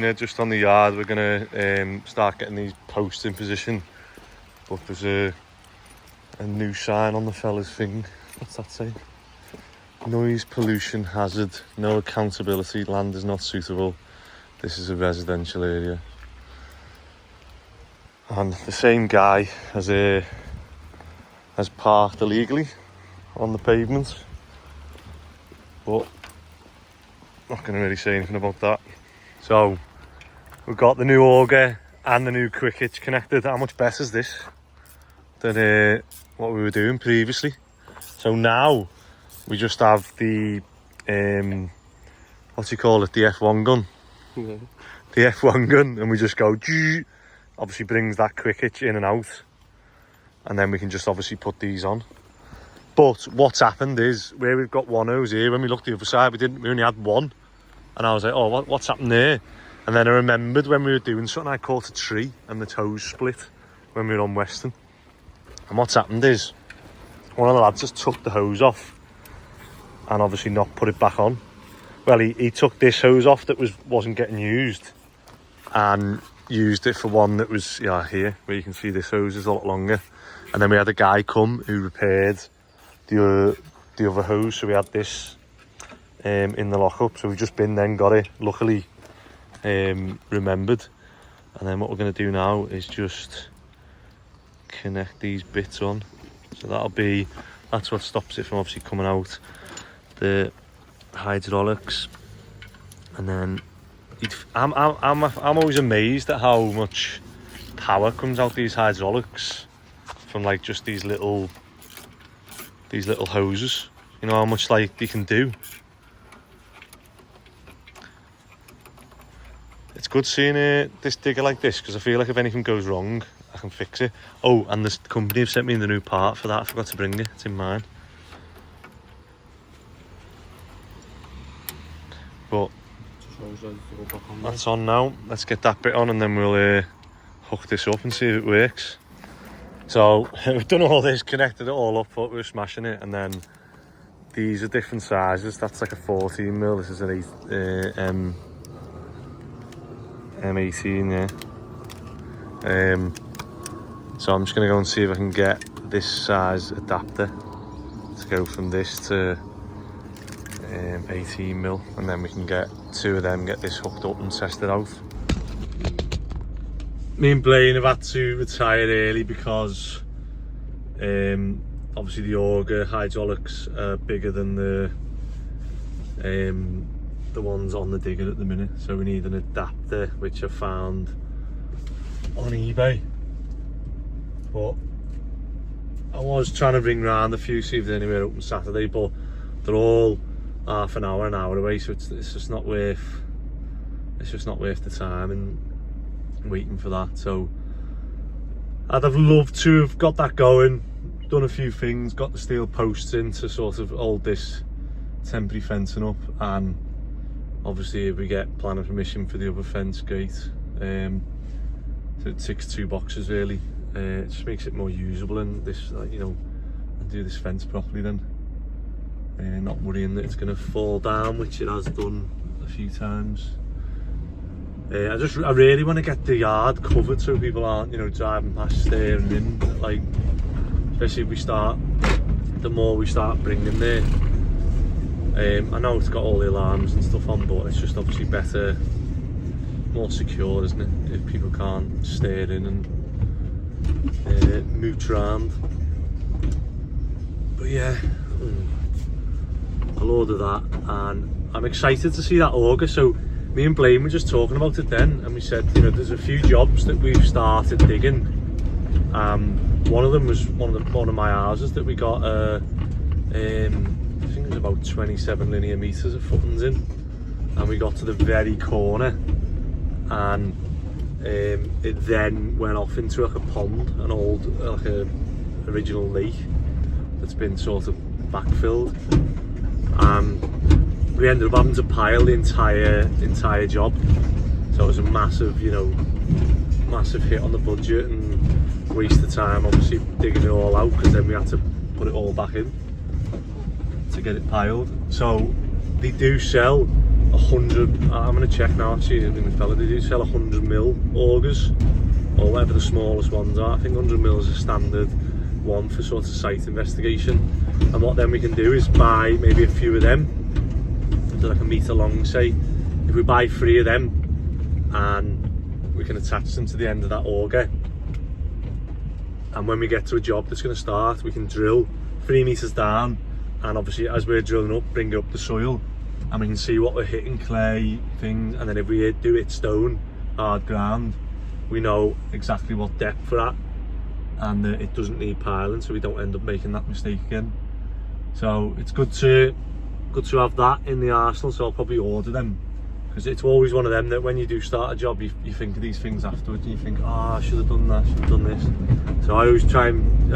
cleaner just on the yard. We're gonna start getting these posts in position. But there's a new sign on the fella's thing. What's that say? Noise pollution hazard. No accountability. Land is not suitable. This is a residential area. And the same guy has parked illegally on the pavement. But not going to really say anything about that. So we've got the new auger and the new quick hitch connected. How much better is this than what we were doing previously? So now we just have the what do you call it, the F1 gun. Yeah. The F1 gun, and we just go, obviously brings that quick hitch in and out, and then we can just obviously put these on. But what's happened is, where we've got one hose here, when we looked the other side, we only had one, and I was like, oh, what's happened there? And then I remembered when we were doing something, I caught a tree and the hose split when we were on Western. And what's happened is, one of the lads just took the hose off and obviously not put it back on. Well, he took this hose off that wasn't getting used and used it for one that was here, where you can see this hose is a lot longer. And then we had a guy come who repaired the other hose, so we had this in the lockup. So we've just been then got it, luckily remembered. And then what we're going to do now is just connect these bits on. So that's what stops it from obviously coming out, the hydraulics. And then I'm always amazed at how much power comes out these hydraulics from like just these little hoses. You know how much like they can do. It's good seeing this digger like this, because I feel like if anything goes wrong, I can fix it. Oh, and this company have sent me the new part for that. I forgot to bring it. It's in mine. But that's on now. Let's get that bit on, and then we'll hook this up and see if it works. So we've done all this, connected it all up, but we're smashing it. And then these are different sizes. That's like a 14mm. This is an M18, yeah. So I'm just going to go and see if I can get this size adapter to go from this to 18mm, and then we can get two of them, get this hooked up and test it out. Me and Blaine have had to retire early because obviously the auger hydraulics are bigger than the ones on the digger at the minute, so we need an adapter, which I found on eBay. But I was trying to ring round a few, see if there's anywhere open Saturday, but they're all half an hour away, so it's just not worth the time and waiting for that. So I'd have loved to have got that going, done a few things, got the steel posts in to sort of hold this temporary fencing up, and obviously if we get planning permission for the other fence gate, so it ticks two boxes really. It just makes it more usable, and this, and do this fence properly then. Not worrying that it's going to fall down, which it has done a few times. I really want to get the yard covered so people aren't, driving past there and in, like, especially if the more we start bringing there. I know it's got all the alarms and stuff on, but it's just obviously better, more secure, isn't it, if people can't stare in and mooch around. But yeah, I'll order that, and I'm excited to see that auger. So me and Blaine were just talking about it then, and we said, there's a few jobs that we've started digging. One of them was one of my houses that we got I think it was about 27 linear meters of footings in, and we got to the very corner, and it then went off into like a pond, an old original lake that's been sort of backfilled. We ended up having to pile the entire job, so it was a massive hit on the budget and waste of time obviously digging it all out, because then we had to put it all back in to get it piled. So they do sell 100, I'm going to check now actually, fella, they do sell 100mm augers, or whatever the smallest ones are. I think 100mm is a standard one for sort of site investigation. And what then we can do is buy maybe a few of them, so like a metre long say. If we buy 3 of them, and we can attach them to the end of that auger, and when we get to a job that's going to start, we can drill 3 metres down, and obviously as we're drilling up, bring up the soil, and we can see what we're hitting, clay, things, and then if we do hit stone, hard ground, we know exactly what depth we're at, and it doesn't need piling, so we don't end up making that mistake again. So it's good to have that in the arsenal, so I'll probably order them, because it's always one of them that when you do start a job, you think of these things afterwards, and you think, oh, I should have done that, should have done this. So I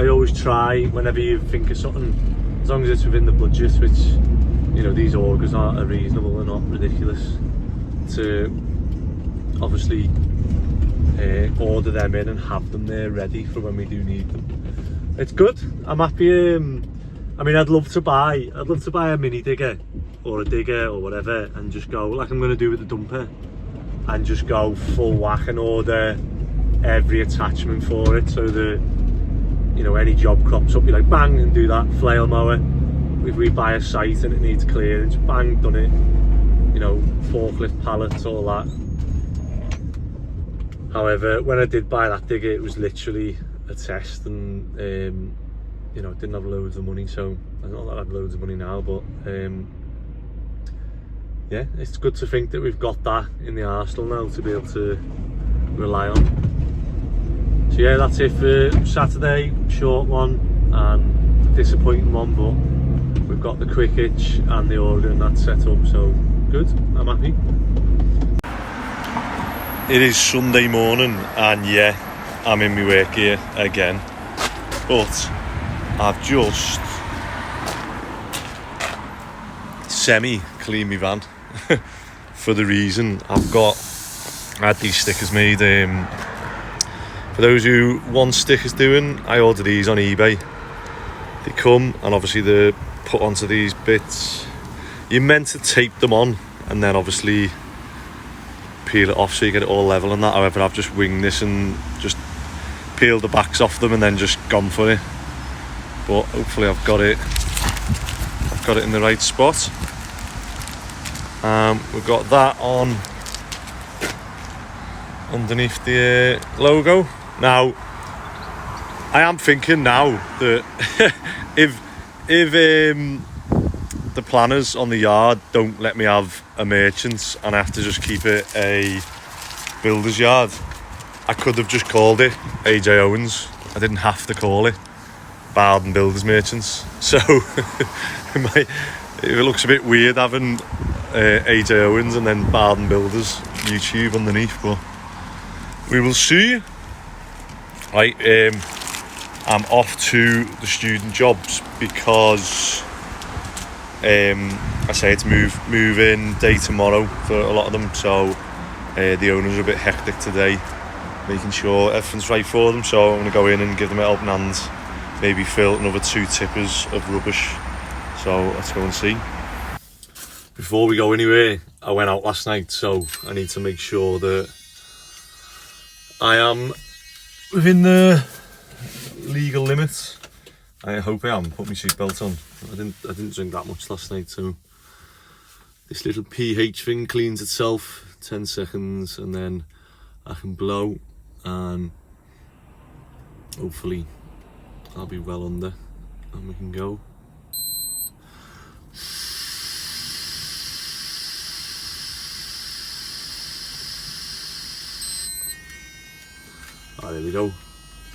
always try whenever you think of something, as long as it's within the budget, which, you know, these augers are reasonable, they're not ridiculous, to obviously order them in and have them there ready for when we do need them. It's good. I'm happy. I mean, I'd love to buy a mini digger or a digger or whatever, and just go like I'm going to do with the dumper, and just go full whack and order every attachment for it, so that, you know, any job crops up, you like bang and do that. Flail mower, if we buy a site and it needs clearance, bang, done it. You know, forklift pallets, all that. However, when I did buy that digger, it was literally a test, and you know, didn't have loads of money, so not that I have loads of money now, but yeah, it's good to think that we've got that in the arsenal now to be able to rely on. So yeah, that's it for Saturday. Short one and disappointing one, but we've got the quick hitch and the auger and that set up, so good, I'm happy. It is Sunday morning, and yeah, I'm in my work gear again, but I've just semi-cleaned my van for the reason I had these stickers made. For those who want stickers doing, I ordered these on eBay. They come, and obviously they're put onto these bits. You're meant to tape them on and then obviously peel it off so you get it all level and that. However, I've just winged this and just peeled the backs off them and then just gone for it. But hopefully I've got it in the right spot. We've got that on underneath the logo. Now, I am thinking now that if the planners on the yard don't let me have a merchant's and I have to just keep it a builder's yard, I could have just called it AJ Owens. I didn't have to call it Bardon Builders Merchants. So it looks a bit weird having AJ Owens and then Bardon Builders YouTube underneath, but we will see. Right, I'm off to the student jobs because I say it's move-in day tomorrow for a lot of them, so the owners are a bit hectic today, making sure everything's right for them, so I'm going to go in and give them a helping hand, maybe fill another 2 tippers of rubbish, so let's go and see. Before we go anywhere, I went out last night, so I need to make sure that I am within the legal limits. I hope I am. Put my seatbelt on. I didn't drink that much last night, so this little pH thing cleans itself, 10 seconds, and then I can blow, and hopefully I'll be well under and we can go. Ah, there we go.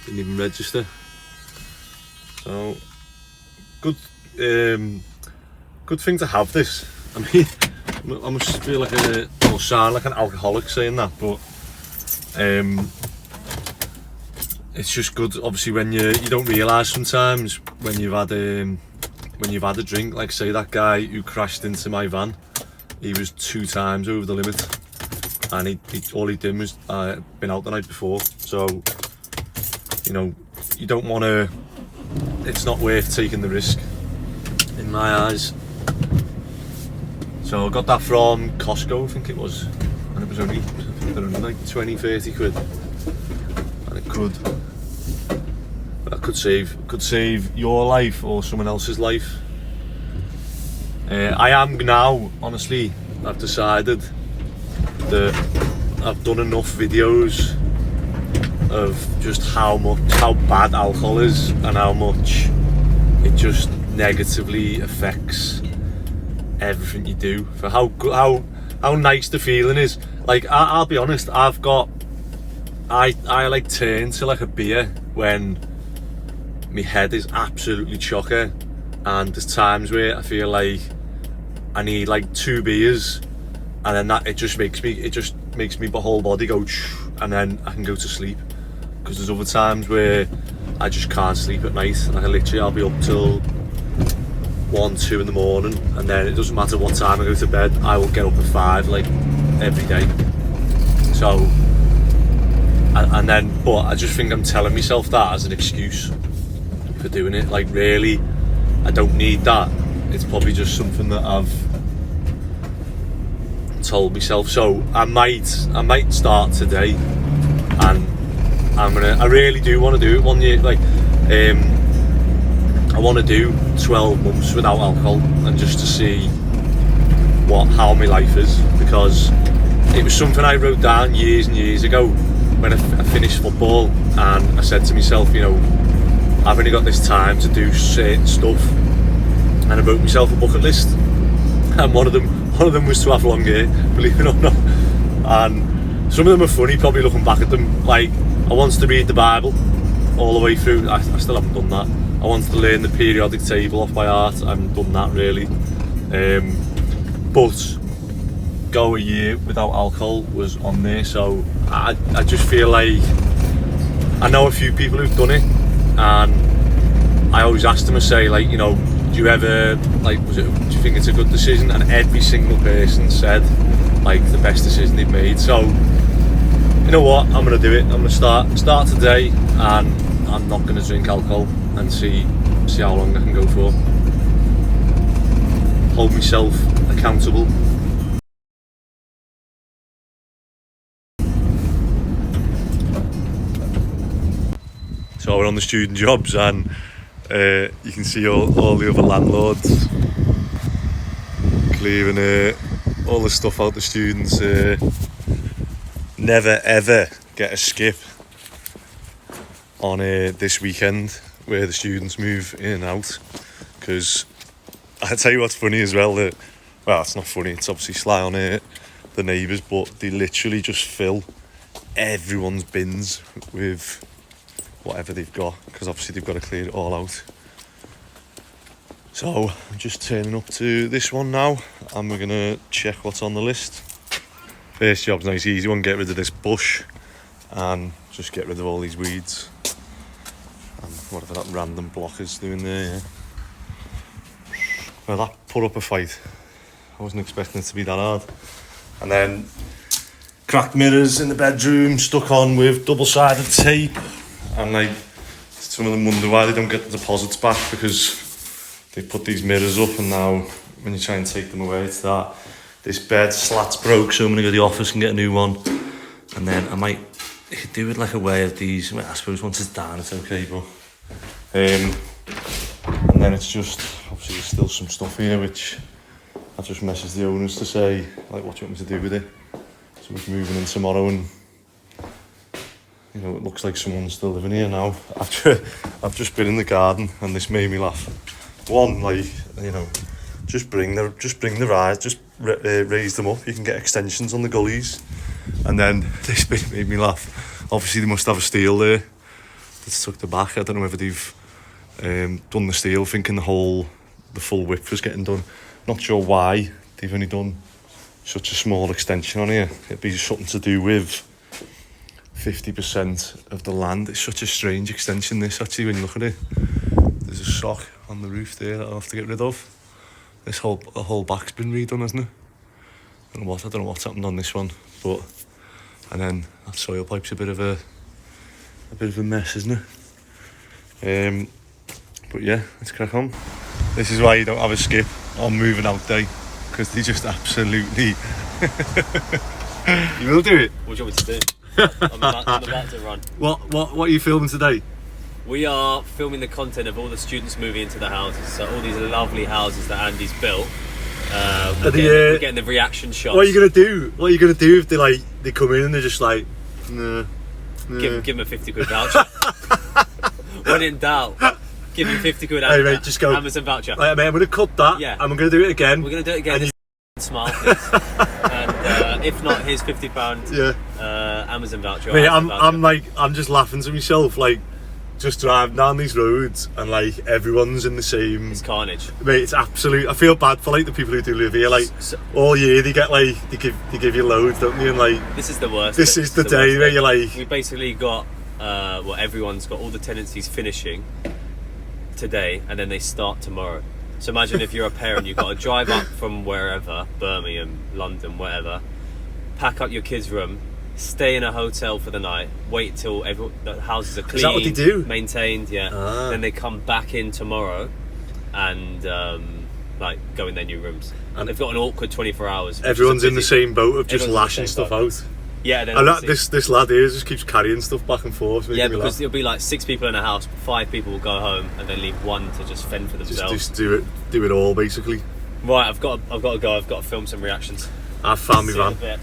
Didn't even register. So good thing to have this. I mean, I must feel like or sound like an alcoholic saying that, but it's just good. Obviously, when you don't realise sometimes when you've had a drink. Like say that guy who crashed into my van, he was 2 times over the limit, and he all he did was been out the night before. So you know, you don't want to. It's not worth taking the risk, in my eyes. So I got that from Costco, I think it was, and it was only, I don't know, like 20-30 quid, and it could save your life or someone else's life. I am now, honestly, I've decided that I've done enough videos of just how bad alcohol is and how much it just negatively affects everything you do, for how nice the feeling is. Like I'll be honest, I like turn to like a beer when my head is absolutely chocker, and there's times where I feel like I need like 2 beers, and then that it just makes me my whole body go, and then I can go to sleep. Because there's other times where I just can't sleep at night, like I'll be up till 1-2 in the morning, and then it doesn't matter what time I go to bed, I will get up at 5 like every day. So but I just think I'm telling myself that as an excuse for doing it. Like really, I don't need that. It's probably just something that I've told myself. So I might start today, and I really do want to do it one year. Like I want to do 12 months without alcohol, and just to see how my life is, because it was something I wrote down years and years ago when I finished football, and I said to myself, you know, I've only got this time to do certain stuff, and I wrote myself a bucket list, and one of them was to have long hair, believe it or not. And some of them are funny probably looking back at them. Like I wanted to read the Bible all the way through. I still haven't done that. I wanted to learn the periodic table off by heart. I haven't done that really. But go a year without alcohol was on there. So I just feel like I know a few people who've done it, and I always ask them, I say, like, you know, do you ever, like, do you think it's a good decision? And every single person said, like, the best decision they've made. So, you know what, I'm gonna do it. I'm gonna start today, and I'm not gonna drink alcohol, and see how long I can go for. Hold myself accountable. So we're on the student jobs, and you can see all the other landlords clearing all the stuff out the students. Never ever get a skip on this weekend where the students move in and out, because I tell you what's funny as well, that, well, it's not funny, it's obviously sly on the neighbours, but they literally just fill everyone's bins with whatever they've got, because obviously they've got to clear it all out. So I'm just turning up to this one now, and we're gonna check what's on the list. First job's nice, easy one. Get rid of this bush and just get rid of all these weeds and whatever that random block is doing there. Yeah. Well, that put up a fight. I wasn't expecting it to be that hard. And then cracked mirrors in the bedroom, stuck on with double-sided tape, and like some of them wonder why they don't get the deposits back, because they put these mirrors up, and now when you try and take them away, it's that this bed slat's broke, so I'm gonna go to the office and get a new one. And then I might do it like a way of these. I suppose once it's down it's okay, but and then it's just, obviously there's still some stuff here which I just messaged the owners to say, like, what do you want me to do with it? So we're moving in tomorrow, and you know, it looks like someone's still living here now. I've just been in the garden, and this made me laugh. One, like, you know, just bring the rise, just raise them up. You can get extensions on the gullies. And then this bit made me laugh. Obviously they must have a steel there that's tucked the back. I don't know whether they've done the steel thinking the full width was getting done. Not sure why they've only done such a small extension on here. It'd be something to do with 50% of the land. It's such a strange extension, this, actually, when you look at it. There's a sock on the roof there that I'll have to get rid of. The whole back's been redone, hasn't it? I don't know what's happened on this one, but, and then that soil pipe's a bit of a mess, isn't it? But yeah, let's crack on. This is why you don't have a skip on moving out day. because they just absolutely... You will do it? What do you want me to do? I'm about to run. What are you filming today? We are filming the content of all the students moving into the houses. So all these lovely houses that Andy's built. We're getting the reaction shots. What are you gonna do? What are you gonna do if they come in and they're just like, nah. Give them a 50 quid voucher. When in doubt, give them 50 quid just go Amazon voucher. Mate, I'm gonna cut that. Yeah. And we're gonna do it again. We're gonna do it again. And smile, please. And if not, here's £50 Amazon voucher. Mate, I'm just laughing to myself, like, just driving down these roads and like everyone's in the same. It's carnage, mate. It's absolute. I feel bad for like the people who do live here. Like all year they get like they give you loads, don't they? And like this is the worst. This is the day where you're like. We basically got everyone's got all the tenancies finishing today, and then they start tomorrow. So imagine if you're a parent, you've got to drive up from wherever, Birmingham, London, whatever, pack up your kids' room, stay in a hotel for the night, wait till the houses are clean. Is that what they do? Maintained, yeah. Then they come back in tomorrow and like go in their new rooms. And they've got an awkward 24 hours. Everyone's in the same boat of just lashing stuff out. Yeah, and this lad here just keeps carrying stuff back and forth. Yeah, because there'll be like 6 people in a house, 5 people will go home, and then leave 1 to just fend for themselves. Just do it all basically. Right, I've got to go. I've got to film some reactions. I've found my van.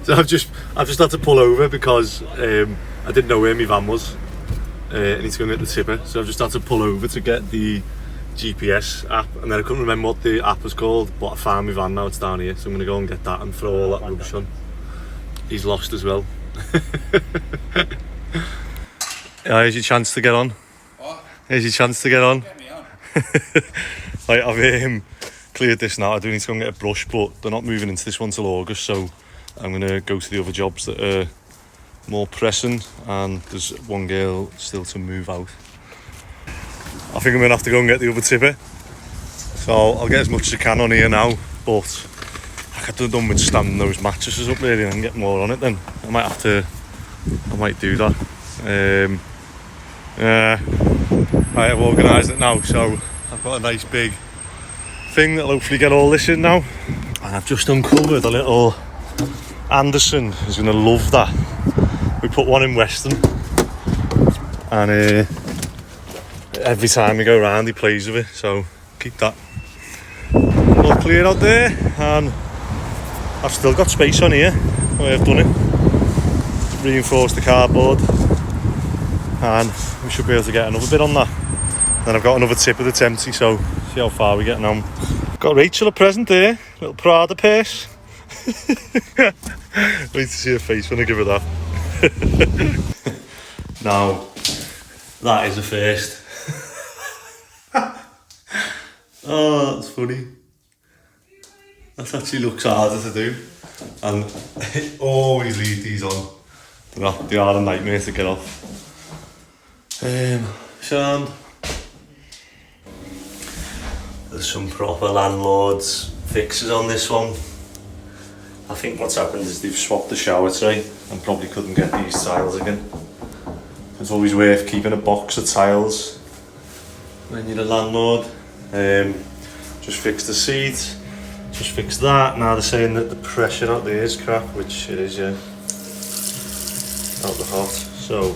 So I've just had to pull over because I didn't know where my van was. I need to go and get the tipper, so I've just had to pull over to get the GPS app, and then I couldn't remember what the app was called, but I found my van now. It's down here, so I'm going to go and get that and throw all that rubbish on. He's lost as well. Here's your chance to get on. What? Here's your chance to get on. Get me on. Right, I've cleared this now. I do need to go and get a brush, but they're not moving into this one till August, so I'm going to go to the other jobs that are more pressing, and there's one girl still to move out. I think I'm going to have to go and get the other tipper, so I'll get as much as I can on here now, but I could have done with standing those mattresses up really and get more on it then. I might do that. I have organised it now, so I've got a nice big thing that'll hopefully get all this in now. And I've just uncovered a little Anderson. He's going to love that. We put one in Weston, and every time we go around he plays with it, so keep that all clear out there. And I've still got space on here where I've done it, reinforced the cardboard, and we should be able to get another bit on that. Then I've got another tipper that's empty, so see how far we're getting on. Got Rachel a present there, little Prada purse. Wait to see her face when I give her that. Now, that is a first. Oh, that's funny. That actually looks harder to do, and I always leave these on. They are a nightmare to get off. Sean. There's some proper landlord's fixes on this one. I think what's happened is they've swapped the shower tray and probably couldn't get these tiles again. It's always worth keeping a box of tiles when you're a landlord. Just fixed the seat, just fixed that. Now they're saying that the pressure out there is crap, which it is, yeah. Out the hot. So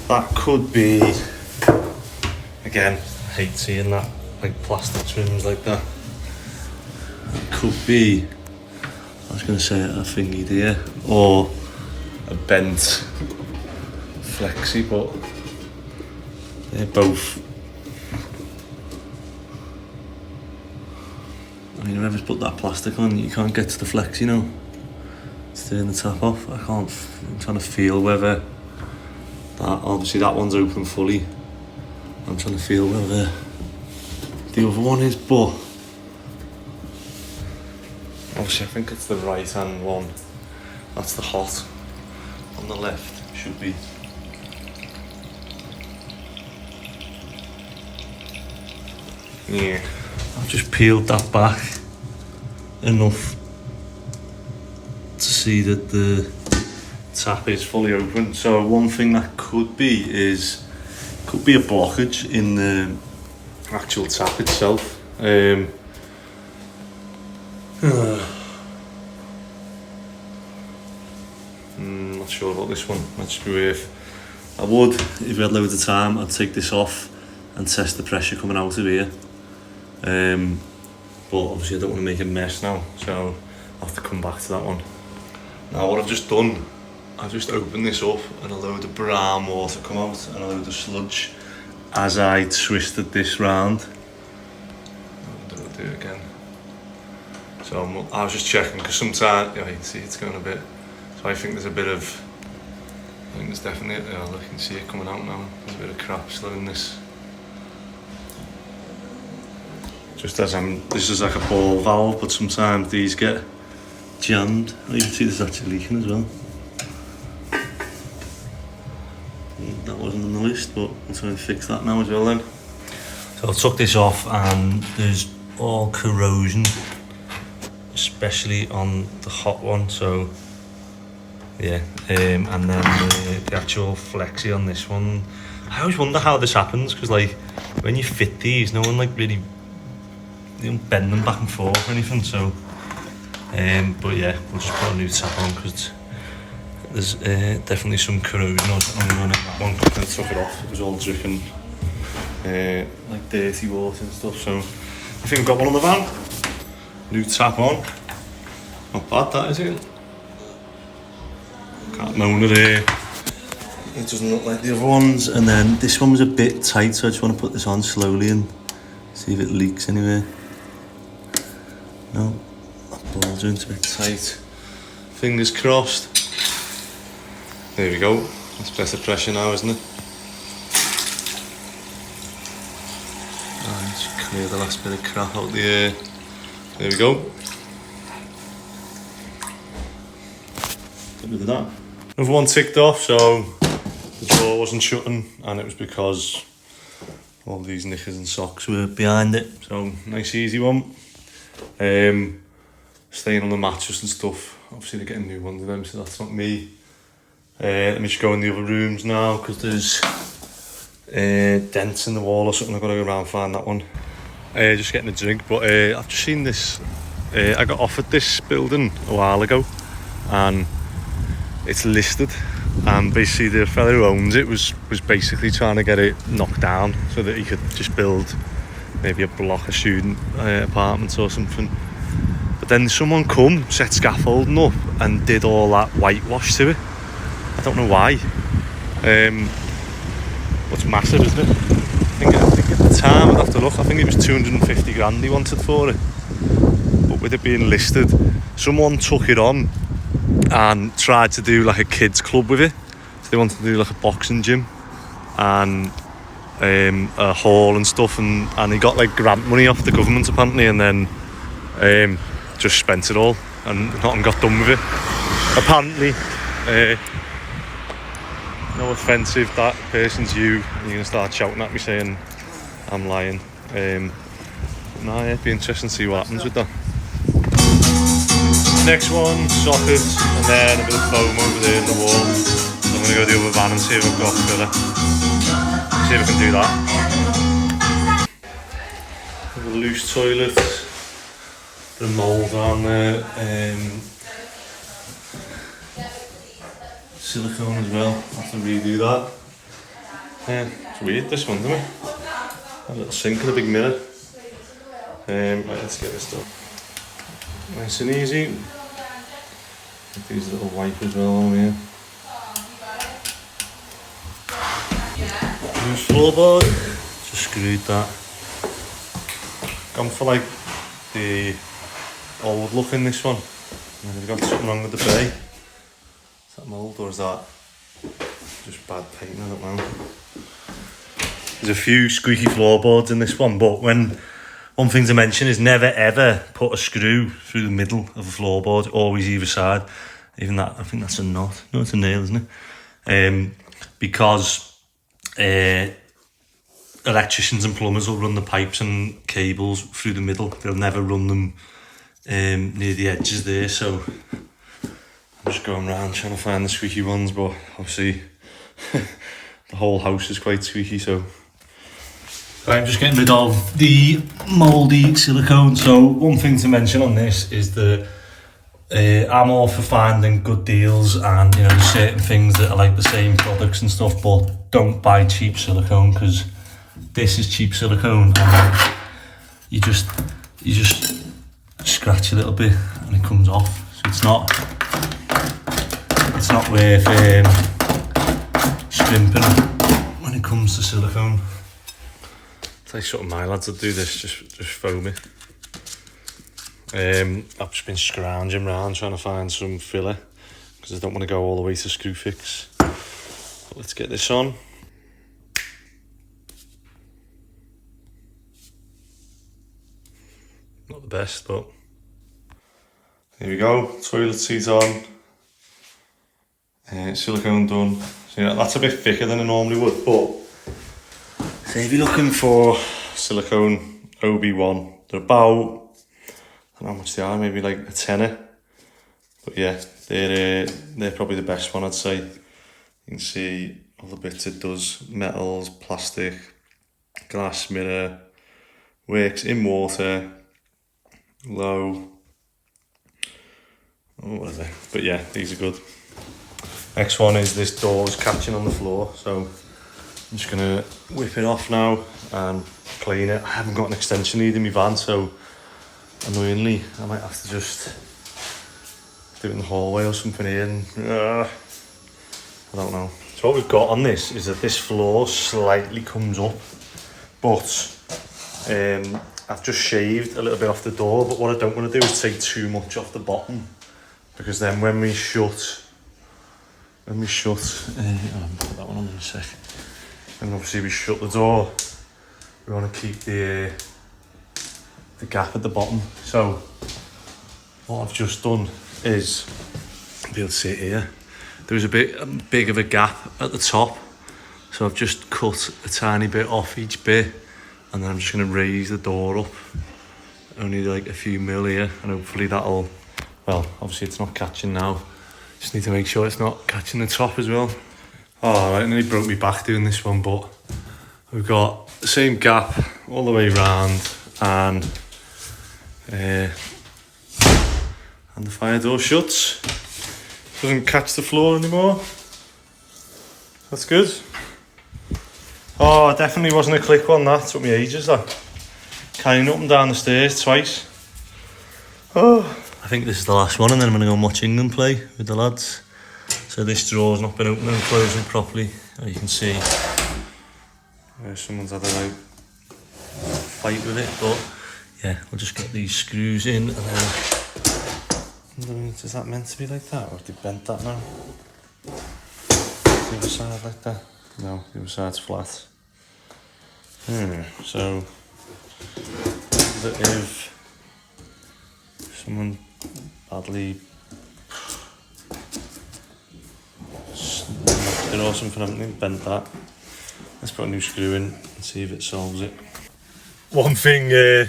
that could be, again, I hate seeing that, like plastic trims like that. It could be, I was going to say a thingy there, or a bent flexi, but they're both. I mean, whoever's put that plastic on, you can't get to the flexi now. It's turning the tap off. I'm trying to feel whether that, obviously that one's open fully. I'm trying to feel whether the other one is, but obviously I think it's the right hand one. That's the hot. On the left should be. Yeah. I've just peeled that back enough to see that the tap is fully open. So one thing that could be a blockage in the actual tap itself. Not sure about this one. Might just be worth. I would, if we had loads of time, I'd take this off and test the pressure coming out of here. But obviously I don't want to make a mess now, so I'll have to come back to that one. Now what I've just done, I've just opened this up and a load of brown water come out and a load of sludge as I twisted this round. I'll do it again. So I was just checking because sometimes, yeah, you can see it's going a bit, so I think there's a bit of, I think there's definitely, yeah, look, you can see it coming out now. There's a bit of crap still in this. Just as this is like a ball valve, but sometimes these get jammed. Oh, you can see this actually leaking as well. That wasn't on the list, but I'm trying to fix that now as well then. So I took this off and there's all corrosion, especially on the hot one, so yeah, and then the actual flexi on this one. I always wonder how this happens, because like when you fit these, no one like really, you don't bend them back and forth or anything, so but yeah, we'll just put a new tap on because there's definitely some corrosion on that one. I took it off, it was all dripping like dirty water and stuff, so I think we've got one on the van. New tap on, not bad that, is it? Can't moan at it. It doesn't look like the other ones, and then this one was a bit tight, so I just want to put this on slowly and see if it leaks anywhere. No, that ball joint's a bit tight. Fingers crossed. There we go. That's better pressure now, isn't it? Alright, just clear the last bit of crap out the air. There we go. Get rid of that. Another one ticked off, so the drawer wasn't shutting, and it was because all these knickers and socks were behind it. So nice easy one. Staying on the mattress and stuff. Obviously they're getting new ones of them, so that's not me. Let me just go in the other rooms now, because there's dents in the wall or something. I've got to go around and find that one. Just getting a drink, but I've just seen this. I got offered this building a while ago, and it's listed. And basically the fellow who owns it was basically trying to get it knocked down so that he could just build maybe a block of student apartments or something. But then someone come, set scaffolding up and did all that whitewash to it. I don't know why. But it's massive, isn't it? I think at the time, I'd have to look, I think it was 250 grand he wanted for it. But with it being listed, someone took it on and tried to do like a kids club with it. So they wanted to do like a boxing gym and a hall and stuff, and he got like grant money off the government apparently, and then just spent it all and nothing got done with it apparently. No offence if that person's you and you're gonna start shouting at me saying I'm lying. No, yeah, it'd be interesting to see what happens with that. Next one, sockets, and then a bit of foam over there in the wall. So I'm going to go to the other van and see if I've got filler. See if I can do that. A loose toilet, bit of mould on there, silicone as well, I have to redo that. Yeah, it's weird this one, isn't it? A little sink and a big mirror. Right, let's get this done. Nice and easy. These little wipers well on here. Loose floorboard. Just screwed that. Gone for like the old look in this one. Have got something wrong with the bay? Is that mould or is that just bad painting? I don't know. There's a few squeaky floorboards in this one, but one thing to mention is never ever put a screw through the middle of a floorboard, always either side. Even that, I think that's a knot. No, it's a nail, isn't it? Because electricians and plumbers will run the pipes and cables through the middle. They'll never run them near the edges there, so I'm just going around trying to find the squeaky ones, but obviously the whole house is quite squeaky, so I'm just getting rid of the mouldy silicone. So one thing to mention on this is that I'm all for finding good deals, and you know, there's certain things that are like the same products and stuff, but don't buy cheap silicone, because this is cheap silicone and you just scratch a little bit and it comes off. So it's not worth scrimping when it comes to silicone. It's like sort of my lads that do this, just foam it. I've just been scrounging around trying to find some filler because I don't want to go all the way to screw fix. But let's get this on. Not the best, but here we go. Toilet seat on. Silicone done. So, you know, that's a bit thicker than I normally would, but so if you're looking for silicone OB1, they're about, I don't know how much they are, maybe like a tenner. But yeah, they're probably the best one, I'd say. You can see all the bits it does: metals, plastic, glass, mirror, works in water, low, or whatever. But yeah, these are good. Next one is this door's catching on the floor, so I'm just gonna whip it off now and clean it. I haven't got an extension lead in my van, so annoyingly I might have to just do it in the hallway or something here, and I don't know. So what we've got on this is that this floor slightly comes up, but I've just shaved a little bit off the door, but what I don't want to do is take too much off the bottom, because then when we shut, I'll put that one on in a sec. And obviously we shut the door, we want to keep the gap at the bottom. So what I've just done is, you'll be able to see it here, there was a bit big of a gap at the top, so I've just cut a tiny bit off each bit, and then I'm just going to raise the door up only like a few mil here, and hopefully that'll, well, obviously it's not catching now, just need to make sure it's not catching the top as well. Oh, I nearly broke my back doing this one, but we've got the same gap all the way around, and the fire door shuts. Doesn't catch the floor anymore. That's good. Oh, definitely wasn't a quick one, that took me ages, that. Carrying up and down the stairs twice. Oh, I think this is the last one, and then I'm going to go and watch England play with the lads. So this drawer's not been opening and closing properly. As you can see, someone's had a like fight with it, but yeah, we'll just get these screws in, and then, is that meant to be like that, or have they bent that now? The other side like that? No, the other side's flat. So if someone badly knocked it or something, haven't they? Bent that. Let's put a new screw in and see if it solves it. One thing, you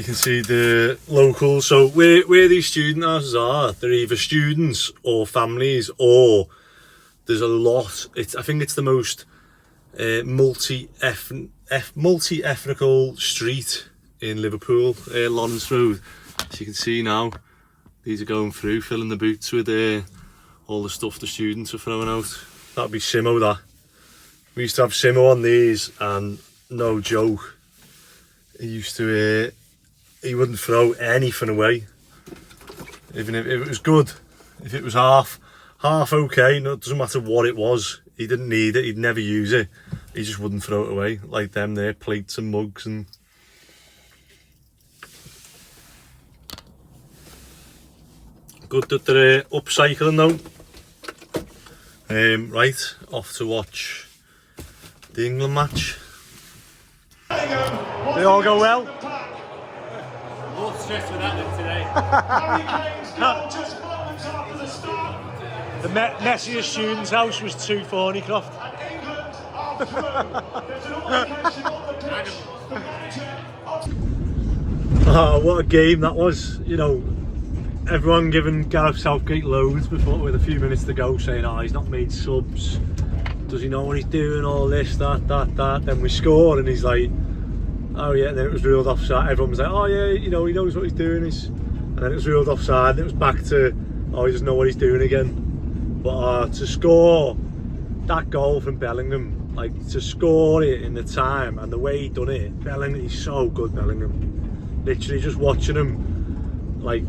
can see the locals, so where these student houses are, they're either students or families, or there's a lot, I think it's the most multi-ethnical street in Liverpool, Lawrence Road. As you can see now, these are going through, filling the boots with all the stuff the students are throwing out. That'd be Simo, that. We used to have Simo on these, and no joke, he used to, he wouldn't throw anything away, even if it was good. If it was half okay, no, it doesn't matter what it was, he didn't need it, he'd never use it, he just wouldn't throw it away, like them there, plates and mugs. And good that they're upcycling though. Right, off to watch the England match. They all go well? More stress with that than today. The messiest student's house was 2 Thornycroft. Oh, what a game that was. You know, everyone giving Gareth Southgate loads before, with a few minutes to go, saying, oh, he's not made subs, does he know what he's doing, all this, that. Then we score and he's like, oh yeah, and then it was ruled offside. Everyone was like, oh yeah, you know, he knows what he's doing. And then it was ruled offside and it was back to, oh, he doesn't know what he's doing again. But to score that goal from Bellingham, like to score it in the time and the way he done it, Bellingham, he's so good, Bellingham. Literally just watching him, like,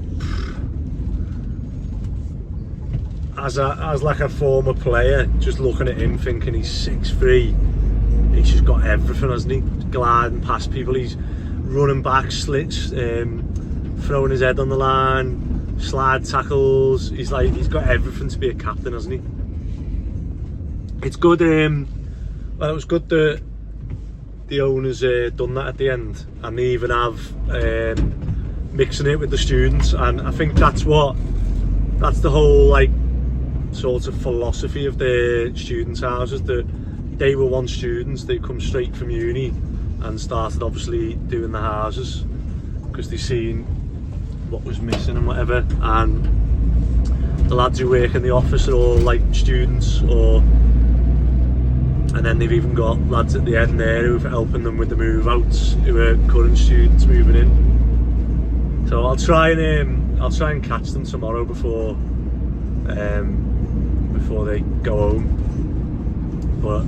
as like a former player, just looking at him thinking he's 6'3", he's just got everything, hasn't he? Gliding past people, he's running back, slits, throwing his head on the line, slide tackles. He's got everything to be a captain, hasn't he? It's good. Well, it was good that the owners done that at the end, and they even have mixing it with the students, and I think that's the whole like sort of philosophy of the students' houses, that they were once students, they come straight from uni and started obviously doing the houses because they seen what was missing and whatever, and the lads who work in the office are all like students, and then they've even got lads at the end there who are helping them with the move outs, who are current students moving in. So I'll try and catch them tomorrow before they go home. But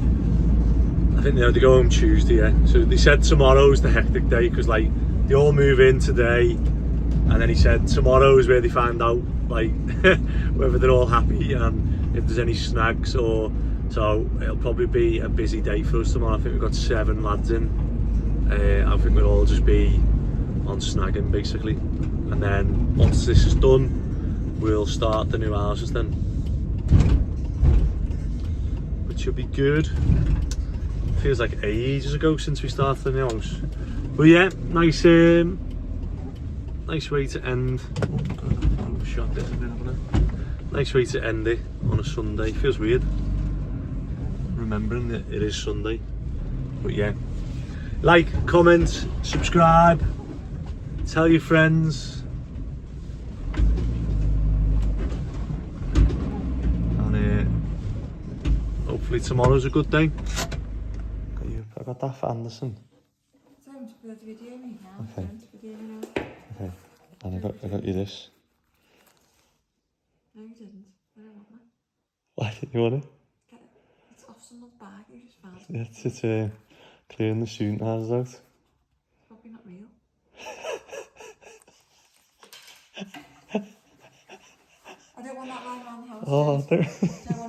I think they go home Tuesday, yeah. So they said tomorrow's the hectic day because like they all move in today, and then he said tomorrow is where they find out like whether they're all happy and if there's any snags or. So it'll probably be a busy day for us tomorrow. I think we've got 7 lads in. I think we'll all just be on snagging basically, and then once this is done, we'll start the new houses then, which should be good. Feels like ages ago since we started the new house. But yeah, nice way to end. Shot this a bit, haven't I? Nice way to end it on a Sunday. Feels weird remembering that it is Sunday, but yeah, like, comment, subscribe, tell your friends, and hopefully tomorrow's a good day. I got that for Anderson. Okay. Okay, and I got you this. No, you didn't. I don't want that. Why didn't you want it? It's off someone's bag you just found. Yeah, it's clearing the student houses out. It's probably not real. I don't want that lying around the house. Oh, Don't want